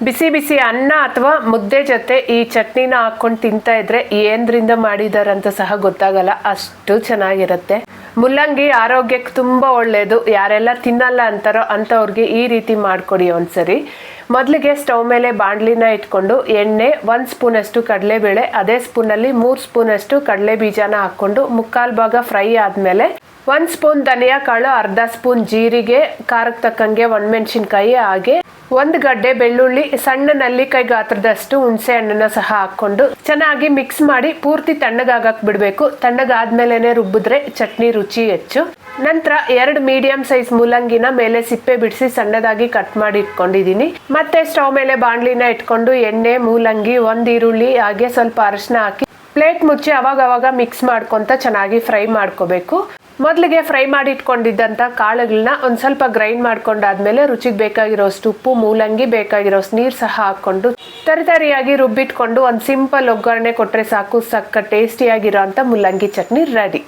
ಬಿಸಿ ಬಿಸಿ ಅನ್ನ ಅಥವಾ ಮುದ್ದೆ ಜೊತೆ ಈ ಚಟ್ನಿನ ಹಾಕೊಂಡು ತಿಂತಾ ಇದ್ರೆ ಏನ್ರಿಂದ ಮಾಡಿದಾರಂತ ಸಹ ಗೊತ್ತಾಗಲ್ಲ, ಅಷ್ಟು ಚೆನ್ನಾಗಿರುತ್ತೆ. ಮುಲ್ಲಂಗಿ ಆರೋಗ್ಯಕ್ಕೆ ತುಂಬಾ ಒಳ್ಳೆಯದು. ಯಾರೆಲ್ಲ ತಿನ್ನಲ್ಲ ಅಂತಾರೋ ಅಂಥವ್ರಿಗೆ ಈ ರೀತಿ ಮಾಡಿಕೊಡಿ ಒಂದ್ಸರಿ. ಮೊದಲಿಗೆ ಸ್ಟವ್ ಮೇಲೆ ಬಾಣಲಿನ ಇಟ್ಕೊಂಡು ಎಣ್ಣೆ, 1 ಸ್ಪೂನಷ್ಟು ಕಡಲೆಬೇಳೆ, ಅದೇ ಸ್ಪೂನಲ್ಲಿ 3 ಸ್ಪೂನಷ್ಟು ಕಡಲೆ ಬೀಜನ ಹಾಕ್ಕೊಂಡು ಮುಕ್ಕಾಲು ಭಾಗ ಫ್ರೈ ಆದಮೇಲೆ 1 ಸ್ಪೂನ್ ಧನಿಯಾ ಕಾಳು, ಅರ್ಧ ಸ್ಪೂನ್ ಜೀರಿಗೆ, ಖಾರಕ್ಕೆ ತಕ್ಕಂಗೆ ಒಣಮೆಣಸಿನ್ಕಾಯಿ, ಹಾಗೆ 1 ಗಡ್ಡೆ ಬೆಳ್ಳುಳ್ಳಿ, ಸಣ್ಣ ನಲ್ಲಿಕಾಯಿ ಗಾತ್ರದಷ್ಟು ಹುಣಸೆ ಹಣ್ಣನ್ನ ಸಹ ಹಾಕೊಂಡು ಚೆನ್ನಾಗಿ ಮಿಕ್ಸ್ ಮಾಡಿ ಪೂರ್ತಿ ತಣ್ಣಗಾಗಕ್ ಬಿಡಬೇಕು. ತಣ್ಣಗಾದ್ಮೇಲೆ ರುಬ್ಬಿದ್ರೆ ಚಟ್ನಿ ರುಚಿ ಹೆಚ್ಚು. ನಂತರ 2 ಮೀಡಿಯಂ ಸೈಜ್ ಮೂಲಂಗಿನ ಮೇಲೆ ಸಿಪ್ಪೆ ಬಿಡಿಸಿ ಸಣ್ಣದಾಗಿ ಕಟ್ ಮಾಡಿ ಇಟ್ಕೊಂಡಿದೀನಿ. ಮತ್ತೆ ಸ್ಟವ್ ಮೇಲೆ ಬಾಣಲಿನ ಇಟ್ಕೊಂಡು ಎಣ್ಣೆ, ಮೂಲಂಗಿ, 1 ಈರುಳ್ಳಿ, ಹಾಗೆ ಸ್ವಲ್ಪ ಅರಿಶಿನ ಹಾಕಿ ಪ್ಲೇಟ್ ಮುಚ್ಚಿ ಅವಾಗ ಮಿಕ್ಸ್ ಮಾಡ್ಕೊಂತ ಚೆನ್ನಾಗಿ ಫ್ರೈ ಮಾಡ್ಕೋಬೇಕು. ಮೊದಲಿಗೆ ಫ್ರೈ ಮಾಡಿ ಇಟ್ಕೊಂಡಿದ್ದಂಥ ಕಾಳುಗಳನ್ನ ಒಂದು ಸ್ವಲ್ಪ ಗ್ರೈಂಡ್ ಮಾಡ್ಕೊಂಡಾದ್ಮೇಲೆ ರುಚಿಗೆ ಬೇಕಾಗಿರೋಷ್ಟು ಉಪ್ಪು, ಮೂಲಂಗಿ, ಬೇಕಾಗಿರೋಷ್ಟು ನೀರು ಸಹ ಹಾಕ್ಕೊಂಡು ತರಿಯಾಗಿ ರುಬ್ಬಿಟ್ಕೊಂಡು ಒಂದು ಸಿಂಪಲ್ ಒಗ್ಗರಣೆ ಕೊಟ್ಟರೆ ಸಾಕು. ಸಕ್ಕ ಟೇಸ್ಟಿಯಾಗಿರೋ ಅಂಥ ಮುಲ್ಲಂಗಿ ಚಟ್ನಿ ರೆಡಿ.